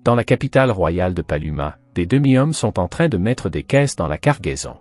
Dans la capitale royale de Paluma, des demi-hommes sont en train de mettre des caisses dans la cargaison.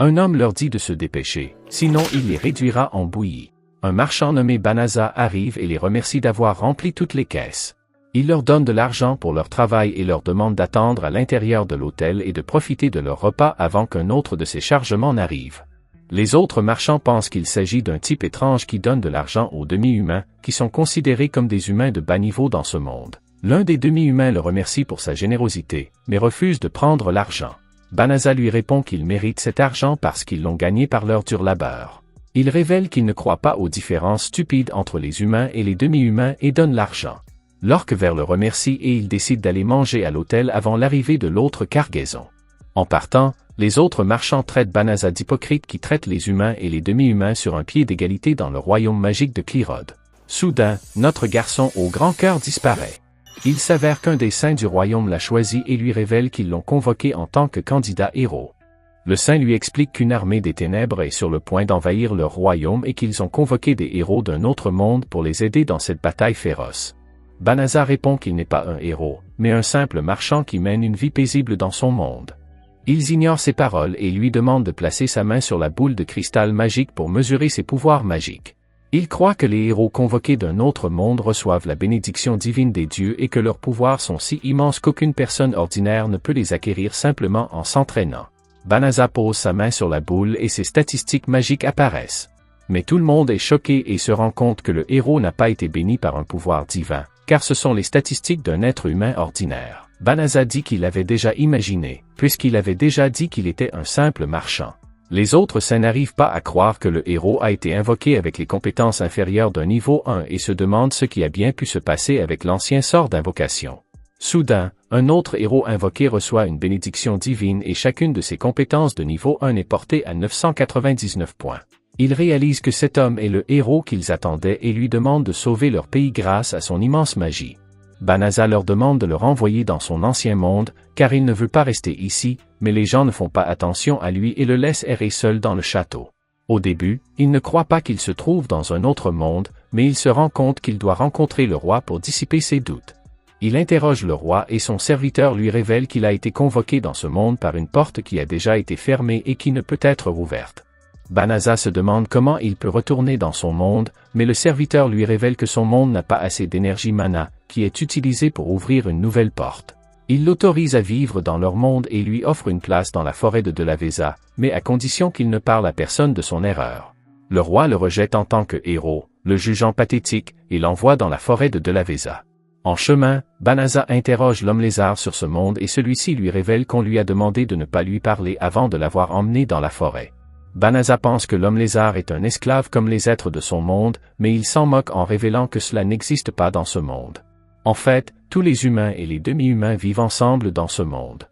Un homme leur dit de se dépêcher, sinon il les réduira en bouillie. Un marchand nommé Banaza arrive et les remercie d'avoir rempli toutes les caisses. Il leur donne de l'argent pour leur travail et leur demande d'attendre à l'intérieur de l'hôtel et de profiter de leur repas avant qu'un autre de ces chargements n'arrive. Les autres marchands pensent qu'il s'agit d'un type étrange qui donne de l'argent aux demi-humains, qui sont considérés comme des humains de bas niveau dans ce monde. L'un des demi-humains le remercie pour sa générosité, mais refuse de prendre l'argent. Banaza lui répond qu'il mérite cet argent parce qu'ils l'ont gagné par leur dur labeur. Il révèle qu'il ne croit pas aux différences stupides entre les humains et les demi-humains et donne l'argent. L'orque vert le remercie et il décide d'aller manger à l'hôtel avant l'arrivée de l'autre cargaison. En partant, les autres marchands traitent Banaza d'hypocrite qui traite les humains et les demi-humains sur un pied d'égalité dans le royaume magique de Clyrode. Soudain, notre garçon au grand cœur disparaît. Il s'avère qu'un des saints du royaume l'a choisi et lui révèle qu'ils l'ont convoqué en tant que candidat héros. Le saint lui explique qu'une armée des ténèbres est sur le point d'envahir leur royaume et qu'ils ont convoqué des héros d'un autre monde pour les aider dans cette bataille féroce. Banaza répond qu'il n'est pas un héros, mais un simple marchand qui mène une vie paisible dans son monde. Ils ignorent ses paroles et lui demandent de placer sa main sur la boule de cristal magique pour mesurer ses pouvoirs magiques. Ils croient que les héros convoqués d'un autre monde reçoivent la bénédiction divine des dieux et que leurs pouvoirs sont si immenses qu'aucune personne ordinaire ne peut les acquérir simplement en s'entraînant. Banaza pose sa main sur la boule et ses statistiques magiques apparaissent. Mais tout le monde est choqué et se rend compte que le héros n'a pas été béni par un pouvoir divin, car ce sont les statistiques d'un être humain ordinaire. Banaza dit qu'il avait déjà imaginé, puisqu'il avait déjà dit qu'il était un simple marchand. Les autres saints n'arrivent pas à croire que le héros a été invoqué avec les compétences inférieures d'un niveau 1 et se demandent ce qui a bien pu se passer avec l'ancien sort d'invocation. Soudain, un autre héros invoqué reçoit une bénédiction divine et chacune de ses compétences de niveau 1 est portée à 999 points. Ils réalisent que cet homme est le héros qu'ils attendaient et lui demandent de sauver leur pays grâce à son immense magie. Banaza leur demande de le renvoyer dans son ancien monde, car il ne veut pas rester ici, mais les gens ne font pas attention à lui et le laissent errer seul dans le château. Au début, il ne croit pas qu'il se trouve dans un autre monde, mais il se rend compte qu'il doit rencontrer le roi pour dissiper ses doutes. Il interroge le roi et son serviteur lui révèle qu'il a été convoqué dans ce monde par une porte qui a déjà été fermée et qui ne peut être rouverte. Banaza se demande comment il peut retourner dans son monde, mais le serviteur lui révèle que son monde n'a pas assez d'énergie mana, qui est utilisée pour ouvrir une nouvelle porte. Il l'autorise à vivre dans leur monde et lui offre une place dans la forêt de Delaveza, mais à condition qu'il ne parle à personne de son erreur. Le roi le rejette en tant que héros, le jugeant pathétique, et l'envoie dans la forêt de Delaveza. En chemin, Banaza interroge l'homme lézard sur ce monde et celui-ci lui révèle qu'on lui a demandé de ne pas lui parler avant de l'avoir emmené dans la forêt. Banaza pense que l'homme lézard est un esclave comme les êtres de son monde, mais il s'en moque en révélant que cela n'existe pas dans ce monde. En fait, tous les humains et les demi-humains vivent ensemble dans ce monde.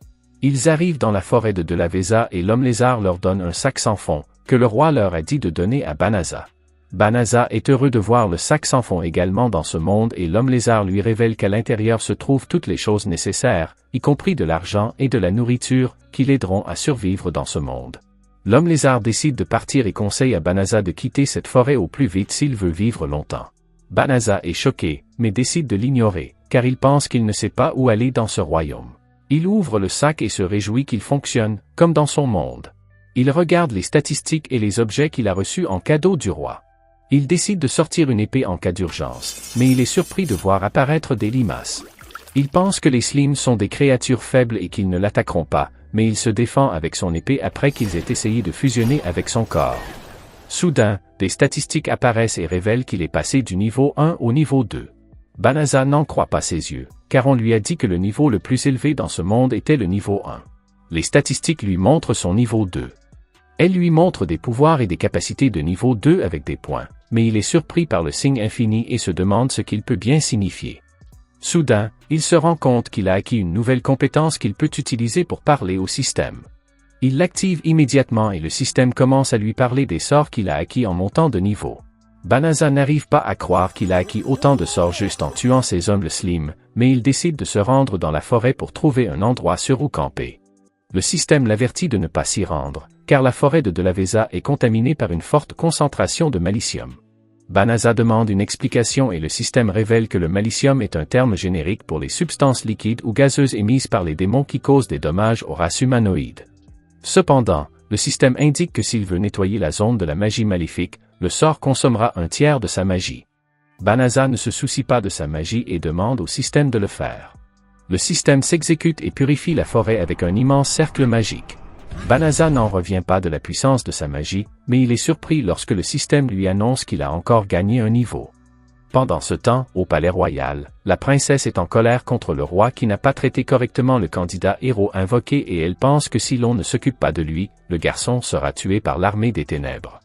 Ils arrivent dans la forêt de Delaveza et l'homme lézard leur donne un sac sans fond, que le roi leur a dit de donner à Banaza. Banaza est heureux de voir le sac sans fond également dans ce monde et l'homme lézard lui révèle qu'à l'intérieur se trouvent toutes les choses nécessaires, y compris de l'argent et de la nourriture, qui l'aideront à survivre dans ce monde. L'homme lézard décide de partir et conseille à Banaza de quitter cette forêt au plus vite s'il veut vivre longtemps. Banaza est choqué, mais décide de l'ignorer, car il pense qu'il ne sait pas où aller dans ce royaume. Il ouvre le sac et se réjouit qu'il fonctionne, comme dans son monde. Il regarde les statistiques et les objets qu'il a reçus en cadeau du roi. Il décide de sortir une épée en cas d'urgence, mais il est surpris de voir apparaître des limaces. Il pense que les slims sont des créatures faibles et qu'ils ne l'attaqueront pas, mais il se défend avec son épée après qu'ils aient essayé de fusionner avec son corps. Soudain, des statistiques apparaissent et révèlent qu'il est passé du niveau 1 au niveau 2. Banaza n'en croit pas ses yeux, car on lui a dit que le niveau le plus élevé dans ce monde était le niveau 1. Les statistiques lui montrent son niveau 2. Elles lui montrent des pouvoirs et des capacités de niveau 2 avec des points, mais il est surpris par le signe infini et se demande ce qu'il peut bien signifier. Soudain, il se rend compte qu'il a acquis une nouvelle compétence qu'il peut utiliser pour parler au système. Il l'active immédiatement et le système commence à lui parler des sorts qu'il a acquis en montant de niveau. Banaza n'arrive pas à croire qu'il a acquis autant de sorts juste en tuant ses hommes slim, mais il décide de se rendre dans la forêt pour trouver un endroit sûr où camper. Le système l'avertit de ne pas s'y rendre, car la forêt de Delaveza est contaminée par une forte concentration de malicium. Banasa demande une explication et le système révèle que le malicium est un terme générique pour les substances liquides ou gazeuses émises par les démons qui causent des dommages aux races humanoïdes. Cependant, le système indique que s'il veut nettoyer la zone de la magie maléfique, le sort consommera un tiers de sa magie. Banasa ne se soucie pas de sa magie et demande au système de le faire. Le système s'exécute et purifie la forêt avec un immense cercle magique. Banasa n'en revient pas de la puissance de sa magie, mais il est surpris lorsque le système lui annonce qu'il a encore gagné un niveau. Pendant ce temps, au palais royal, la princesse est en colère contre le roi qui n'a pas traité correctement le candidat héros invoqué et elle pense que si l'on ne s'occupe pas de lui, le garçon sera tué par l'armée des ténèbres.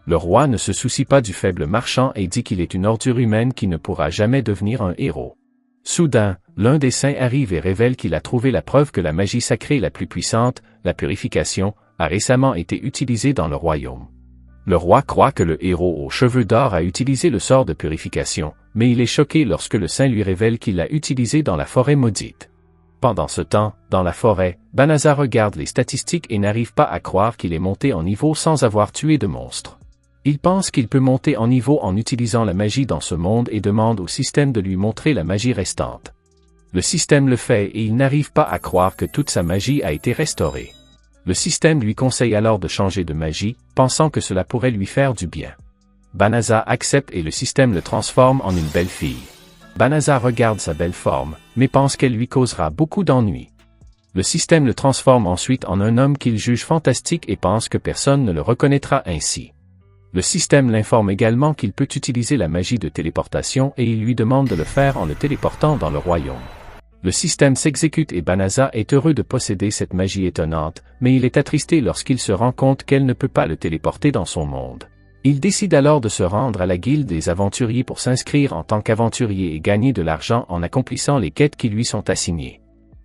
Le roi ne se soucie pas du faible marchand et dit qu'il est une ordure humaine qui ne pourra jamais devenir un héros. Soudain, l'un des saints arrive et révèle qu'il a trouvé la preuve que la magie sacrée la plus puissante, la purification, a récemment été utilisée dans le royaume. Le roi croit que le héros aux cheveux d'or a utilisé le sort de purification, mais il est choqué lorsque le saint lui révèle qu'il l'a utilisé dans la forêt maudite. Pendant ce temps, dans la forêt, Banasa regarde les statistiques et n'arrive pas à croire qu'il est monté en niveau sans avoir tué de monstres. Il pense qu'il peut monter en niveau en utilisant la magie dans ce monde et demande au système de lui montrer la magie restante. Le système le fait et il n'arrive pas à croire que toute sa magie a été restaurée. Le système lui conseille alors de changer de magie, pensant que cela pourrait lui faire du bien. Banasa accepte et le système le transforme en une belle fille. Banasa regarde sa belle forme, mais pense qu'elle lui causera beaucoup d'ennuis. Le système le transforme ensuite en un homme qu'il juge fantastique et pense que personne ne le reconnaîtra ainsi. Le système l'informe également qu'il peut utiliser la magie de téléportation et il lui demande de le faire en le téléportant dans le royaume. Le système s'exécute et Banasa est heureux de posséder cette magie étonnante, mais il est attristé lorsqu'il se rend compte qu'elle ne peut pas le téléporter dans son monde. Il décide alors de se rendre à la guilde des aventuriers pour s'inscrire en tant qu'aventurier et gagner de l'argent en accomplissant les quêtes qui lui sont assignées.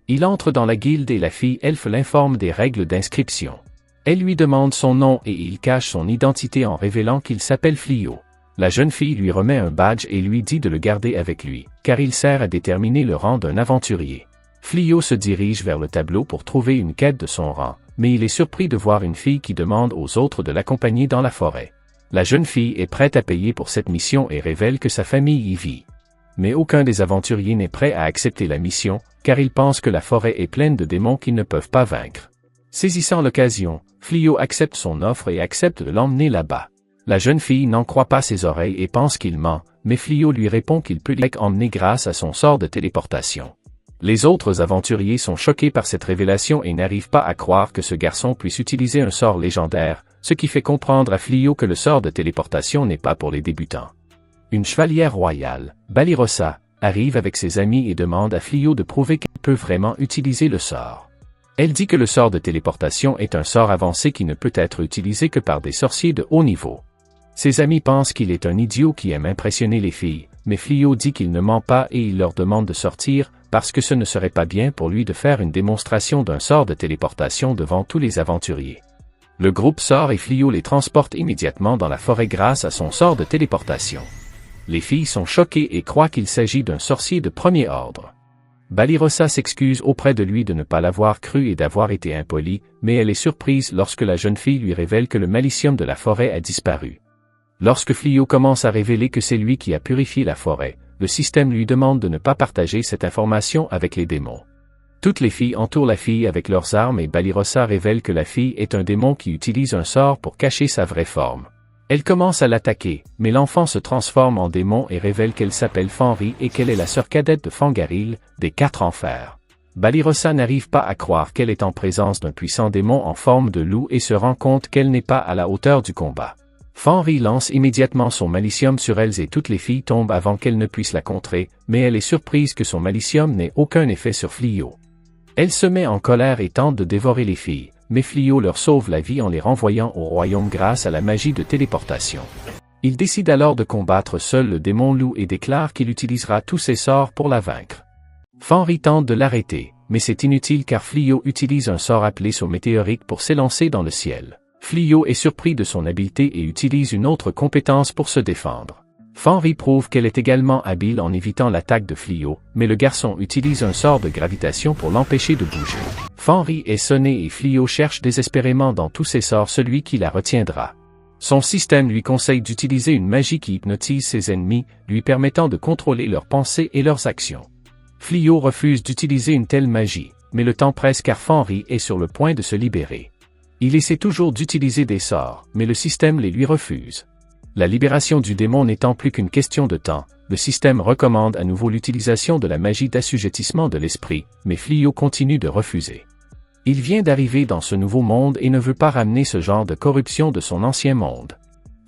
Il entre dans la guilde et la fille elfe l'informe des règles d'inscription. Elle lui demande son nom et il cache son identité en révélant qu'il s'appelle Flio. La jeune fille lui remet un badge et lui dit de le garder avec lui, car il sert à déterminer le rang d'un aventurier. Flio se dirige vers le tableau pour trouver une quête de son rang, mais il est surpris de voir une fille qui demande aux autres de l'accompagner dans la forêt. La jeune fille est prête à payer pour cette mission et révèle que sa famille y vit. Mais aucun des aventuriers n'est prêt à accepter la mission, car ils pensent que la forêt est pleine de démons qu'ils ne peuvent pas vaincre. Saisissant l'occasion, Flio accepte son offre et accepte de l'emmener là-bas. La jeune fille n'en croit pas ses oreilles et pense qu'il ment, mais Flio lui répond qu'il peut l'emmener grâce à son sort de téléportation. Les autres aventuriers sont choqués par cette révélation et n'arrivent pas à croire que ce garçon puisse utiliser un sort légendaire, ce qui fait comprendre à Flio que le sort de téléportation n'est pas pour les débutants. Une chevalière royale, Balirosa, arrive avec ses amis et demande à Flio de prouver qu'elle peut vraiment utiliser le sort. Elle dit que le sort de téléportation est un sort avancé qui ne peut être utilisé que par des sorciers de haut niveau. Ses amis pensent qu'il est un idiot qui aime impressionner les filles, mais Flio dit qu'il ne ment pas et il leur demande de sortir, parce que ce ne serait pas bien pour lui de faire une démonstration d'un sort de téléportation devant tous les aventuriers. Le groupe sort et Flio les transporte immédiatement dans la forêt grâce à son sort de téléportation. Les filles sont choquées et croient qu'il s'agit d'un sorcier de premier ordre. Balirosa s'excuse auprès de lui de ne pas l'avoir cru et d'avoir été impolie, mais elle est surprise lorsque la jeune fille lui révèle que le malicium de la forêt a disparu. Lorsque Flio commence à révéler que c'est lui qui a purifié la forêt, le système lui demande de ne pas partager cette information avec les démons. Toutes les filles entourent la fille avec leurs armes et Balirosa révèle que la fille est un démon qui utilise un sort pour cacher sa vraie forme. Elle commence à l'attaquer, mais l'enfant se transforme en démon et révèle qu'elle s'appelle Fanri et qu'elle est la sœur cadette de Fangaril, des 4 enfers. Balirosa n'arrive pas à croire qu'elle est en présence d'un puissant démon en forme de loup et se rend compte qu'elle n'est pas à la hauteur du combat. Fanri lance immédiatement son malicium sur elles et toutes les filles tombent avant qu'elle ne puisse la contrer, mais elle est surprise que son malicium n'ait aucun effet sur Flio. Elle se met en colère et tente de dévorer les filles, mais Flio leur sauve la vie en les renvoyant au royaume grâce à la magie de téléportation. Il décide alors de combattre seul le démon loup et déclare qu'il utilisera tous ses sorts pour la vaincre. Fanri tente de l'arrêter, mais c'est inutile car Flio utilise un sort appelé saut météorique pour s'élancer dans le ciel. Flio est surpris de son habileté et utilise une autre compétence pour se défendre. Fanri prouve qu'elle est également habile en évitant l'attaque de Flio, mais le garçon utilise un sort de gravitation pour l'empêcher de bouger. Fanri est sonné et Flio cherche désespérément dans tous ses sorts celui qui la retiendra. Son système lui conseille d'utiliser une magie qui hypnotise ses ennemis, lui permettant de contrôler leurs pensées et leurs actions. Flio refuse d'utiliser une telle magie, mais le temps presse car Fenris est sur le point de se libérer. Il essaie toujours d'utiliser des sorts, mais le système les lui refuse. La libération du démon n'étant plus qu'une question de temps, le système recommande à nouveau l'utilisation de la magie d'assujettissement de l'esprit, mais Flio continue de refuser. Il vient d'arriver dans ce nouveau monde et ne veut pas ramener ce genre de corruption de son ancien monde.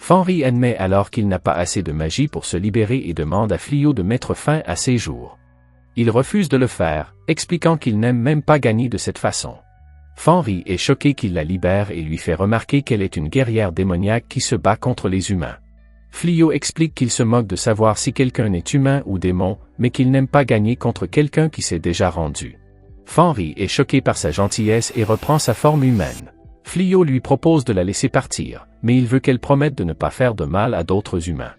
Fenris admet alors qu'il n'a pas assez de magie pour se libérer et demande à Flio de mettre fin à ses jours. Il refuse de le faire, expliquant qu'il n'aime même pas gagner de cette façon. Fenris est choqué qu'il la libère et lui fait remarquer qu'elle est une guerrière démoniaque qui se bat contre les humains. Flio explique qu'il se moque de savoir si quelqu'un est humain ou démon, mais qu'il n'aime pas gagner contre quelqu'un qui s'est déjà rendu. Fenris est choqué par sa gentillesse et reprend sa forme humaine. Flio lui propose de la laisser partir, mais il veut qu'elle promette de ne pas faire de mal à d'autres humains.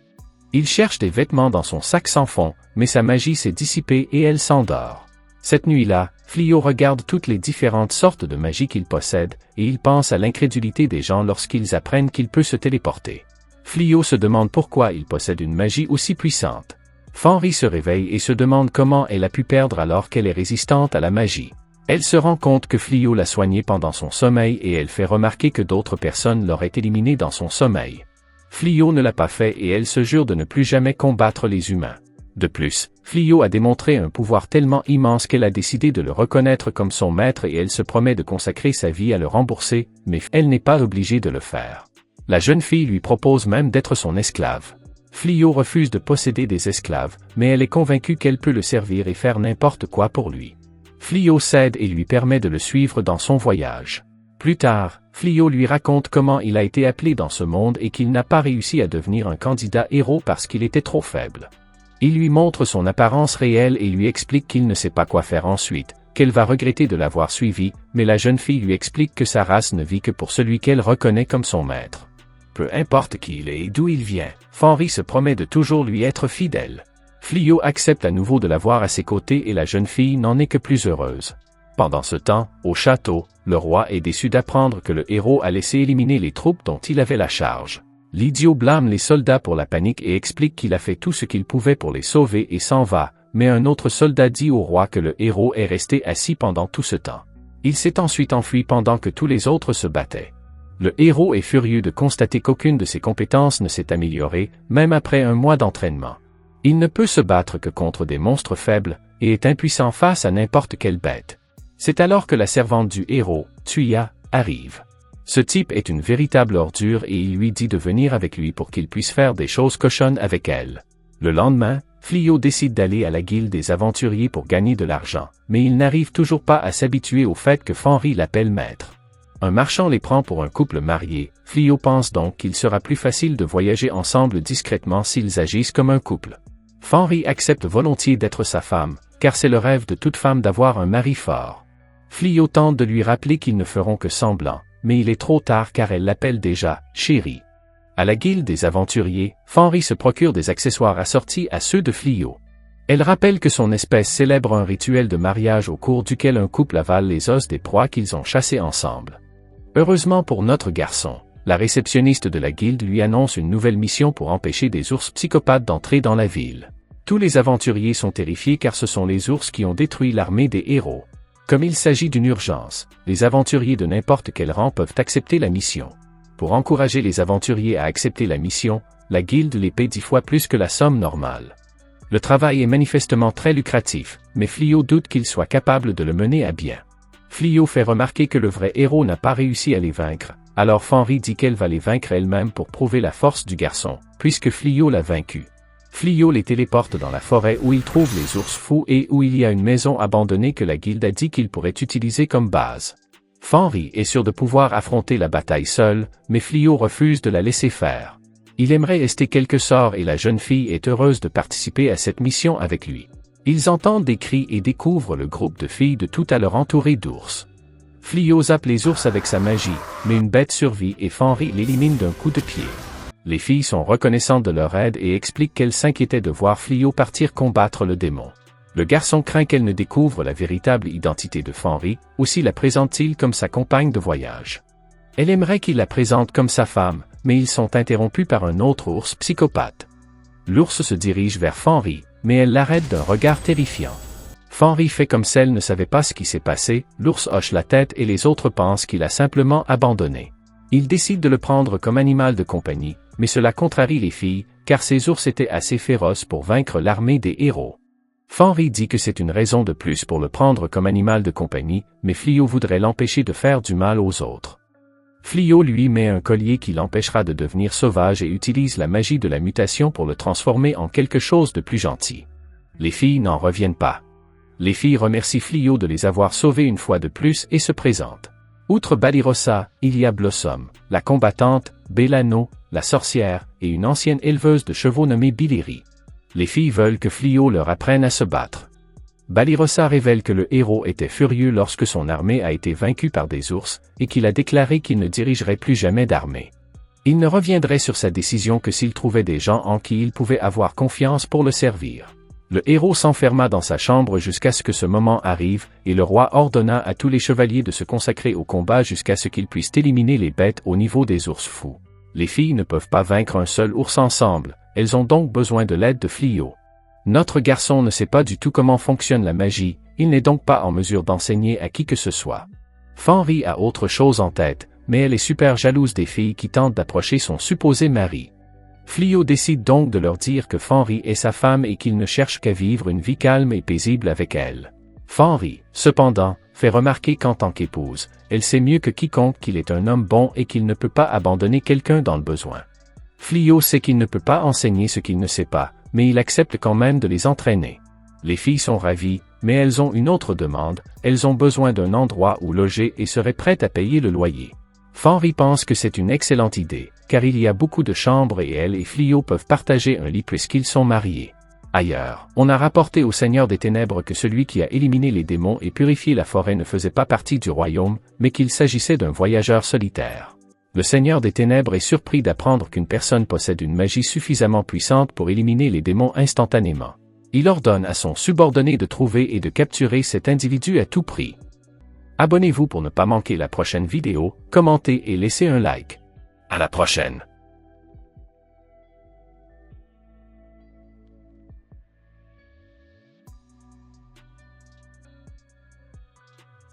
Il cherche des vêtements dans son sac sans fond, mais sa magie s'est dissipée et elle s'endort. Cette nuit-là, Flio regarde toutes les différentes sortes de magie qu'il possède, et il pense à l'incrédulité des gens lorsqu'ils apprennent qu'il peut se téléporter. Flio se demande pourquoi il possède une magie aussi puissante. Fenris se réveille et se demande comment elle a pu perdre alors qu'elle est résistante à la magie. Elle se rend compte que Flio l'a soignée pendant son sommeil et elle fait remarquer que d'autres personnes l'auraient éliminée dans son sommeil. Flio ne l'a pas fait et elle se jure de ne plus jamais combattre les humains. De plus, Flio a démontré un pouvoir tellement immense qu'elle a décidé de le reconnaître comme son maître et elle se promet de consacrer sa vie à le rembourser, mais elle n'est pas obligée de le faire. La jeune fille lui propose même d'être son esclave. Flio refuse de posséder des esclaves, mais elle est convaincue qu'elle peut le servir et faire n'importe quoi pour lui. Flio cède et lui permet de le suivre dans son voyage. Plus tard, Flio lui raconte comment il a été appelé dans ce monde et qu'il n'a pas réussi à devenir un candidat héros parce qu'il était trop faible. Il lui montre son apparence réelle et lui explique qu'il ne sait pas quoi faire ensuite, qu'elle va regretter de l'avoir suivi, mais la jeune fille lui explique que sa race ne vit que pour celui qu'elle reconnaît comme son maître. Peu importe qui il est et d'où il vient, Fenris se promet de toujours lui être fidèle. Flio accepte à nouveau de l'avoir à ses côtés et la jeune fille n'en est que plus heureuse. Pendant ce temps, au château, le roi est déçu d'apprendre que le héros a laissé éliminer les troupes dont il avait la charge. L'idiot blâme les soldats pour la panique et explique qu'il a fait tout ce qu'il pouvait pour les sauver et s'en va, mais un autre soldat dit au roi que le héros est resté assis pendant tout ce temps. Il s'est ensuite enfui pendant que tous les autres se battaient. Le héros est furieux de constater qu'aucune de ses compétences ne s'est améliorée, même après un mois d'entraînement. Il ne peut se battre que contre des monstres faibles, et est impuissant face à n'importe quelle bête. C'est alors que la servante du héros, Tuya, arrive. Ce type est une véritable ordure et il lui dit de venir avec lui pour qu'il puisse faire des choses cochonnes avec elle. Le lendemain, Flio décide d'aller à la guilde des aventuriers pour gagner de l'argent, mais il n'arrive toujours pas à s'habituer au fait que Fenris l'appelle maître. Un marchand les prend pour un couple marié, Flio pense donc qu'il sera plus facile de voyager ensemble discrètement s'ils agissent comme un couple. Fenris accepte volontiers d'être sa femme, car c'est le rêve de toute femme d'avoir un mari fort. Flio tente de lui rappeler qu'ils ne feront que semblant, mais il est trop tard car elle l'appelle déjà « chérie ». À la guilde des aventuriers, Fenris se procure des accessoires assortis à ceux de Flio. Elle rappelle que son espèce célèbre un rituel de mariage au cours duquel un couple avale les os des proies qu'ils ont chassés ensemble. Heureusement pour notre garçon, la réceptionniste de la guilde lui annonce une nouvelle mission pour empêcher des ours psychopathes d'entrer dans la ville. Tous les aventuriers sont terrifiés car ce sont les ours qui ont détruit l'armée des héros. Comme il s'agit d'une urgence, les aventuriers de n'importe quel rang peuvent accepter la mission. Pour encourager les aventuriers à accepter la mission, la guilde les paie 10 fois plus que la somme normale. Le travail est manifestement très lucratif, mais Flio doute qu'il soit capable de le mener à bien. Flio fait remarquer que le vrai héros n'a pas réussi à les vaincre, alors Fenris dit qu'elle va les vaincre elle-même pour prouver la force du garçon, puisque Flio l'a vaincu. Flio les téléporte dans la forêt où il trouve les ours fous et où il y a une maison abandonnée que la guilde a dit qu'il pourrait utiliser comme base. Fenris est sûr de pouvoir affronter la bataille seul, mais Flio refuse de la laisser faire. Il aimerait ester quelques sorts et la jeune fille est heureuse de participer à cette mission avec lui. Ils entendent des cris et découvrent le groupe de filles de tout à leur entouré d'ours. Flio zappe les ours avec sa magie, mais une bête survit et Fenris l'élimine d'un coup de pied. Les filles sont reconnaissantes de leur aide et expliquent qu'elles s'inquiétaient de voir Flio partir combattre le démon. Le garçon craint qu'elle ne découvre la véritable identité de Fenris, aussi la présente-t-il comme sa compagne de voyage. Elle aimerait qu'il la présente comme sa femme, mais ils sont interrompus par un autre ours psychopathe. L'ours se dirige vers Fenris, mais elle l'arrête d'un regard terrifiant. Fenris fait comme si elle ne savait pas ce qui s'est passé, l'ours hoche la tête et les autres pensent qu'il a simplement abandonné. Ils décident de le prendre comme animal de compagnie, mais cela contrarie les filles, car ces ours étaient assez féroces pour vaincre l'armée des héros. Fenris dit que c'est une raison de plus pour le prendre comme animal de compagnie, mais Fléau voudrait l'empêcher de faire du mal aux autres. Fléau lui met un collier qui l'empêchera de devenir sauvage et utilise la magie de la mutation pour le transformer en quelque chose de plus gentil. Les filles n'en reviennent pas. Les filles remercient Fléau de les avoir sauvées une fois de plus et se présentent. Outre Balirosa, il y a Blossom, la combattante, Bellano, la sorcière, et une ancienne éleveuse de chevaux nommée Billiri. Les filles veulent que Fléau leur apprenne à se battre. Balirosa révèle que le héros était furieux lorsque son armée a été vaincue par des ours, et qu'il a déclaré qu'il ne dirigerait plus jamais d'armée. Il ne reviendrait sur sa décision que s'il trouvait des gens en qui il pouvait avoir confiance pour le servir. Le héros s'enferma dans sa chambre jusqu'à ce que ce moment arrive, et le roi ordonna à tous les chevaliers de se consacrer au combat jusqu'à ce qu'ils puissent éliminer les bêtes au niveau des ours fous. Les filles ne peuvent pas vaincre un seul ours ensemble, elles ont donc besoin de l'aide de Fléau. Notre garçon ne sait pas du tout comment fonctionne la magie, il n'est donc pas en mesure d'enseigner à qui que ce soit. Fenris a autre chose en tête, mais elle est super jalouse des filles qui tentent d'approcher son supposé mari. Fléau décide donc de leur dire que Fenris est sa femme et qu'il ne cherche qu'à vivre une vie calme et paisible avec elle. Fenris, cependant, fait remarquer qu'en tant qu'épouse, elle sait mieux que quiconque qu'il est un homme bon et qu'il ne peut pas abandonner quelqu'un dans le besoin. Fléau sait qu'il ne peut pas enseigner ce qu'il ne sait pas, mais il accepte quand même de les entraîner. Les filles sont ravies, mais elles ont une autre demande, elles ont besoin d'un endroit où loger et seraient prêtes à payer le loyer. Fenris pense que c'est une excellente idée, car il y a beaucoup de chambres et elle et Fléau peuvent partager un lit puisqu'ils sont mariés. Ailleurs, on a rapporté au Seigneur des Ténèbres que celui qui a éliminé les démons et purifié la forêt ne faisait pas partie du royaume, mais qu'il s'agissait d'un voyageur solitaire. Le Seigneur des Ténèbres est surpris d'apprendre qu'une personne possède une magie suffisamment puissante pour éliminer les démons instantanément. Il ordonne à son subordonné de trouver et de capturer cet individu à tout prix. Abonnez-vous pour ne pas manquer la prochaine vidéo, commentez et laissez un like. À la prochaine!